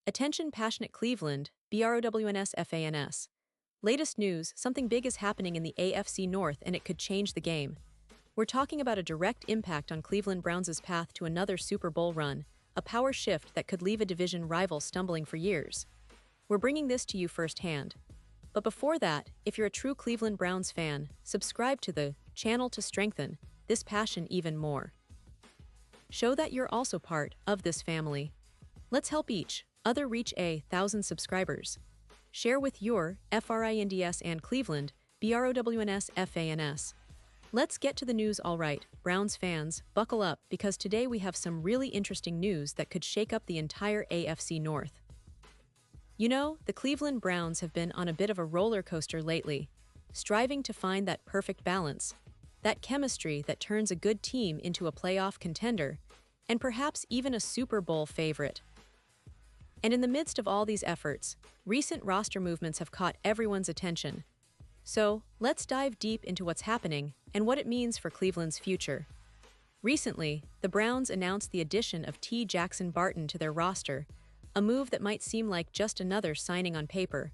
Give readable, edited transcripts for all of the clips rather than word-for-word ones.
Attention passionate Cleveland, Browns fans. Latest news, something big is happening in the AFC North and it could change the game. We're talking about a direct impact on Cleveland Browns' path to another Super Bowl run, a power shift that could leave a division rival stumbling for years. We're bringing this to you firsthand. But before that, if you're a true Cleveland Browns fan, subscribe to the channel to strengthen this passion even more. Show that you're also part of this family. Let's help each other reach 1,000 subscribers. Share with your FRINDS and Cleveland, BROWNS FANS. Let's get to the news. Alright, Browns fans, buckle up because today we have some really interesting news that could shake up the entire AFC North. You know, the Cleveland Browns have been on a bit of a roller coaster lately, striving to find that perfect balance, that chemistry that turns a good team into a playoff contender, and perhaps even a Super Bowl favorite. And in the midst of all these efforts, recent roster movements have caught everyone's attention. So, let's dive deep into what's happening and what it means for Cleveland's future. Recently, the Browns announced the addition of Jackson Barton to their roster, a move that might seem like just another signing on paper.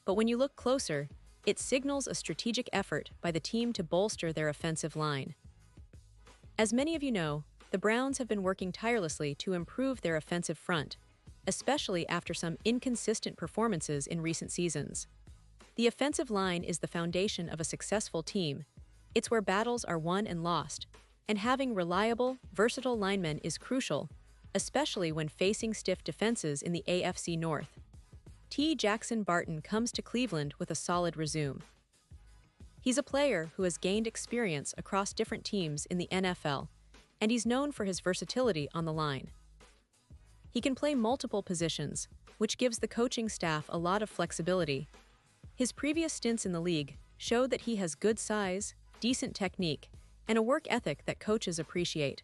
But when you look closer, it signals a strategic effort by the team to bolster their offensive line. As many of you know, the Browns have been working tirelessly to improve their offensive front, especially after some inconsistent performances in recent seasons. The offensive line is the foundation of a successful team. It's where battles are won and lost, and having reliable, versatile linemen is crucial, especially when facing stiff defenses in the AFC North. Jackson Barton comes to Cleveland with a solid resume. He's a player who has gained experience across different teams in the NFL, and he's known for his versatility on the line. He can play multiple positions, which gives the coaching staff a lot of flexibility. His previous stints in the league showed that he has good size, decent technique, and a work ethic that coaches appreciate.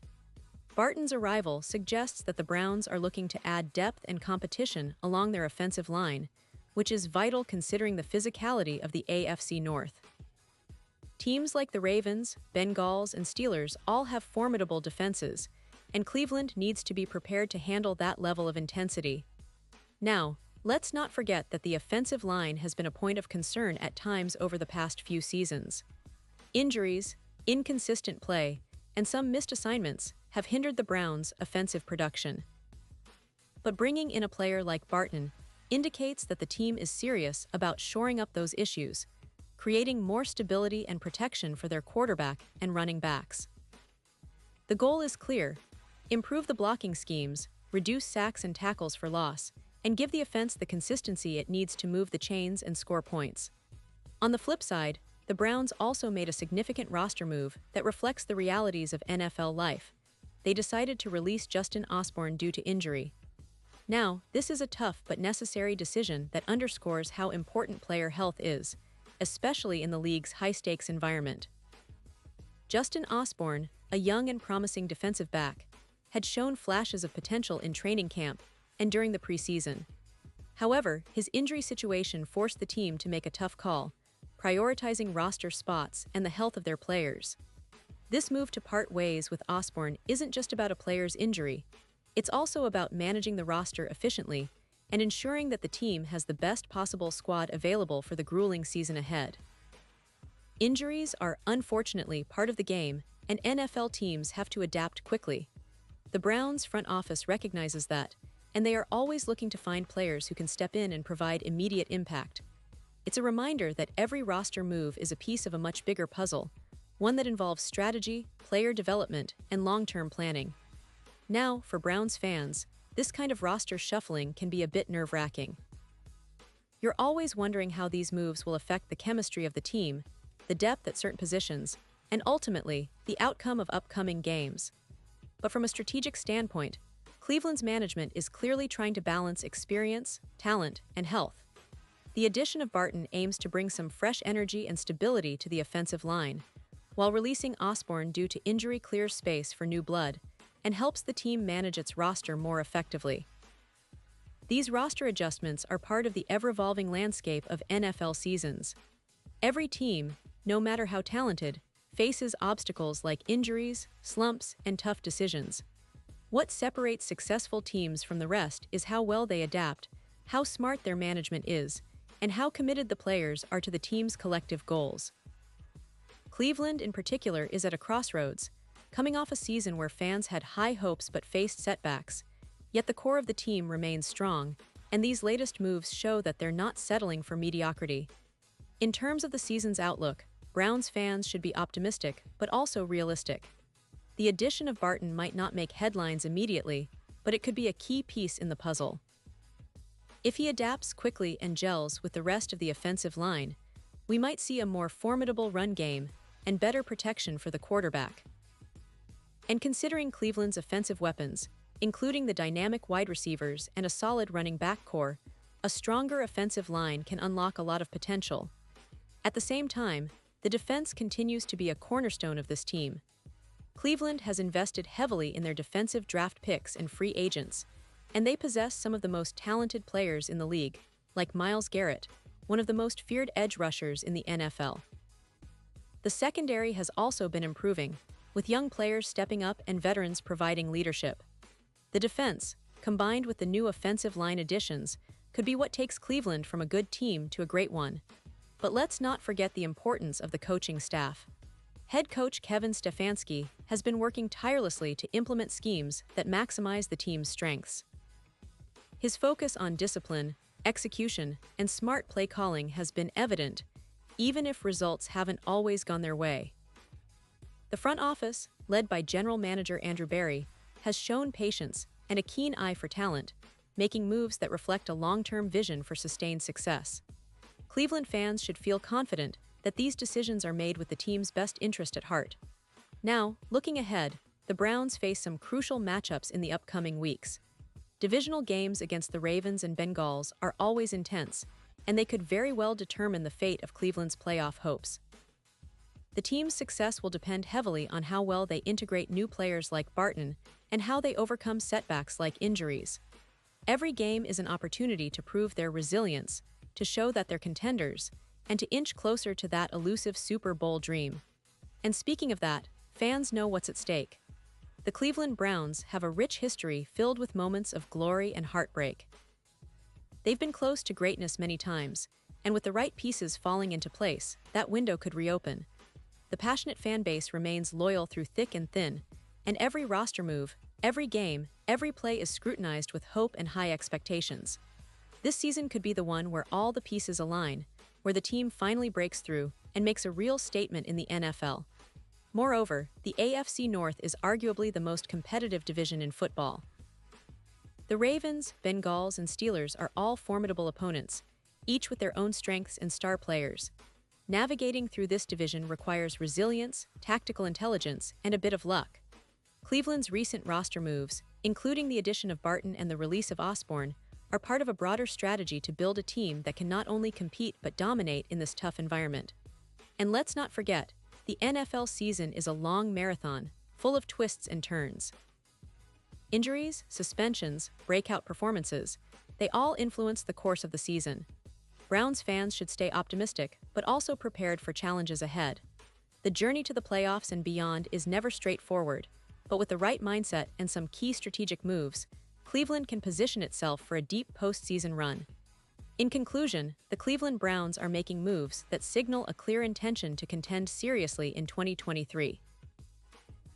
Barton's arrival suggests that the Browns are looking to add depth and competition along their offensive line, which is vital considering the physicality of the AFC North. Teams like the Ravens, Bengals, and Steelers all have formidable defenses, and Cleveland needs to be prepared to handle that level of intensity. Now, let's not forget that the offensive line has been a point of concern at times over the past few seasons. Injuries, inconsistent play, and some missed assignments have hindered the Browns' offensive production. But bringing in a player like Barton indicates that the team is serious about shoring up those issues, creating more stability and protection for their quarterback and running backs. The goal is clear: improve the blocking schemes, reduce sacks and tackles for loss, and give the offense the consistency it needs to move the chains and score points. On the flip side, the Browns also made a significant roster move that reflects the realities of NFL life. They decided to release Justin Osborne due to injury. Now, this is a tough but necessary decision that underscores how important player health is, especially in the league's high-stakes environment. Justin Osborne, a young and promising defensive back, had shown flashes of potential in training camp and during the preseason. However, his injury situation forced the team to make a tough call, prioritizing roster spots and the health of their players. This move to part ways with Osborne isn't just about a player's injury. It's also about managing the roster efficiently and ensuring that the team has the best possible squad available for the grueling season ahead. Injuries are unfortunately part of the game, and NFL teams have to adapt quickly. The Browns' front office recognizes that, and they are always looking to find players who can step in and provide immediate impact. It's a reminder that every roster move is a piece of a much bigger puzzle, one that involves strategy, player development, and long-term planning. Now, for Browns fans, this kind of roster shuffling can be a bit nerve-wracking. You're always wondering how these moves will affect the chemistry of the team, the depth at certain positions, and ultimately, the outcome of upcoming games. But from a strategic standpoint, Cleveland's management is clearly trying to balance experience, talent, and health. The addition of Barton aims to bring some fresh energy and stability to the offensive line, while releasing Osborne due to injury clears space for new blood and helps the team manage its roster more effectively. These roster adjustments are part of the ever-evolving landscape of NFL seasons. Every team, no matter how talented, faces obstacles like injuries, slumps, and tough decisions. What separates successful teams from the rest is how well they adapt, how smart their management is, and how committed the players are to the team's collective goals. Cleveland, in particular, is at a crossroads, coming off a season where fans had high hopes but faced setbacks. Yet the core of the team remains strong, and these latest moves show that they're not settling for mediocrity. In terms of the season's outlook, Browns fans should be optimistic but also realistic. The addition of Barton might not make headlines immediately, but it could be a key piece in the puzzle. If he adapts quickly and gels with the rest of the offensive line, we might see a more formidable run game and better protection for the quarterback. And considering Cleveland's offensive weapons, including the dynamic wide receivers and a solid running back core, a stronger offensive line can unlock a lot of potential. At the same time, the defense continues to be a cornerstone of this team. Cleveland has invested heavily in their defensive draft picks and free agents, and they possess some of the most talented players in the league, like Myles Garrett, one of the most feared edge rushers in the NFL. The secondary has also been improving, with young players stepping up and veterans providing leadership. The defense, combined with the new offensive line additions, could be what takes Cleveland from a good team to a great one. But let's not forget the importance of the coaching staff. Head coach Kevin Stefanski has been working tirelessly to implement schemes that maximize the team's strengths. His focus on discipline, execution, and smart play calling has been evident, even if results haven't always gone their way. The front office, led by General Manager Andrew Berry, has shown patience and a keen eye for talent, making moves that reflect a long-term vision for sustained success. Cleveland fans should feel confident that these decisions are made with the team's best interest at heart. Now, looking ahead, the Browns face some crucial matchups in the upcoming weeks. Divisional games against the Ravens and Bengals are always intense, and they could very well determine the fate of Cleveland's playoff hopes. The team's success will depend heavily on how well they integrate new players like Barton and how they overcome setbacks like injuries. Every game is an opportunity to prove their resilience, to show that they're contenders, and to inch closer to that elusive Super Bowl dream. And speaking of that, fans know what's at stake. The Cleveland Browns have a rich history filled with moments of glory and heartbreak. They've been close to greatness many times, and with the right pieces falling into place, that window could reopen. The passionate fan base remains loyal through thick and thin, and every roster move, every game, every play is scrutinized with hope and high expectations. This season could be the one where all the pieces align, where the team finally breaks through and makes a real statement in the NFL. Moreover, the AFC North is arguably the most competitive division in football. The Ravens, Bengals, and Steelers are all formidable opponents, each with their own strengths and star players. Navigating through this division requires resilience, tactical intelligence, and a bit of luck. Cleveland's recent roster moves, including the addition of Barton and the release of Osborne, are part of a broader strategy to build a team that can not only compete but dominate in this tough environment. And let's not forget, the NFL season is a long marathon, full of twists and turns. Injuries, suspensions, breakout performances, they all influence the course of the season. Browns fans should stay optimistic, but also prepared for challenges ahead. The journey to the playoffs and beyond is never straightforward, but with the right mindset and some key strategic moves, Cleveland can position itself for a deep postseason run. In conclusion, the Cleveland Browns are making moves that signal a clear intention to contend seriously in 2023.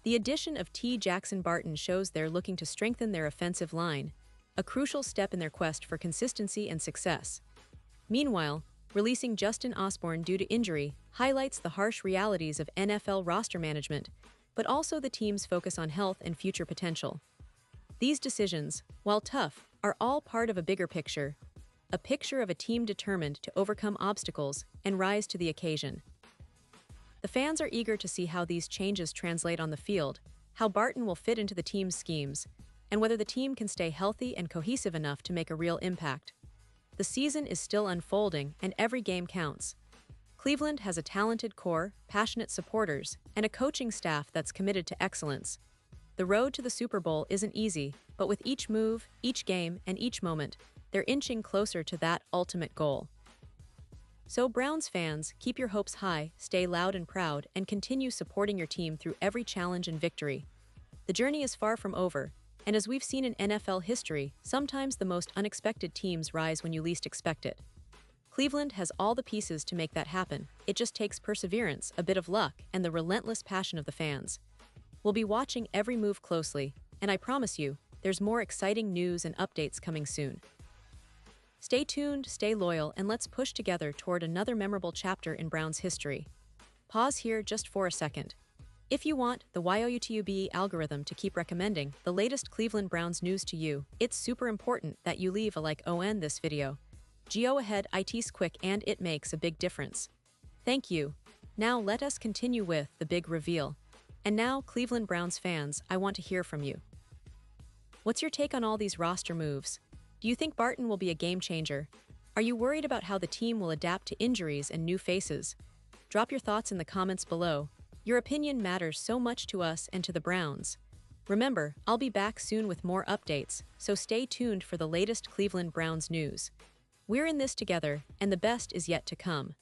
The addition of T. Jackson Barton shows they're looking to strengthen their offensive line, a crucial step in their quest for consistency and success. Meanwhile, releasing Justin Osborne due to injury highlights the harsh realities of NFL roster management, but also the team's focus on health and future potential. These decisions, while tough, are all part of a bigger picture, a picture of a team determined to overcome obstacles and rise to the occasion. The fans are eager to see how these changes translate on the field, how Barton will fit into the team's schemes, and whether the team can stay healthy and cohesive enough to make a real impact. The season is still unfolding, and every game counts. Cleveland has a talented core, passionate supporters, and a coaching staff that's committed to excellence. The road to the Super Bowl isn't easy, but with each move, each game, and each moment, they're inching closer to that ultimate goal. So Browns fans, keep your hopes high, stay loud and proud, and continue supporting your team through every challenge and victory. The journey is far from over, And as we've seen in NFL history, sometimes the most unexpected teams rise when you least expect it. Cleveland has all the pieces to make that happen. It just takes perseverance, a bit of luck, and the relentless passion of the fans. We'll be watching every move closely, and I promise you, there's more exciting news and updates coming soon. Stay tuned, stay loyal, and let's push together toward another memorable chapter in Browns history. Pause here just for a second. If you want the YouTube algorithm to keep recommending the latest Cleveland Browns news to you, it's super important that you leave a like on this video. Go ahead, it's quick and it makes a big difference. Thank you. Now let us continue with the big reveal. And now, Cleveland Browns fans, I want to hear from you. What's your take on all these roster moves? Do you think Barton will be a game changer? Are you worried about how the team will adapt to injuries and new faces? Drop your thoughts in the comments below. Your opinion matters so much to us and to the Browns. Remember, I'll be back soon with more updates, so stay tuned for the latest Cleveland Browns news. We're in this together, and the best is yet to come.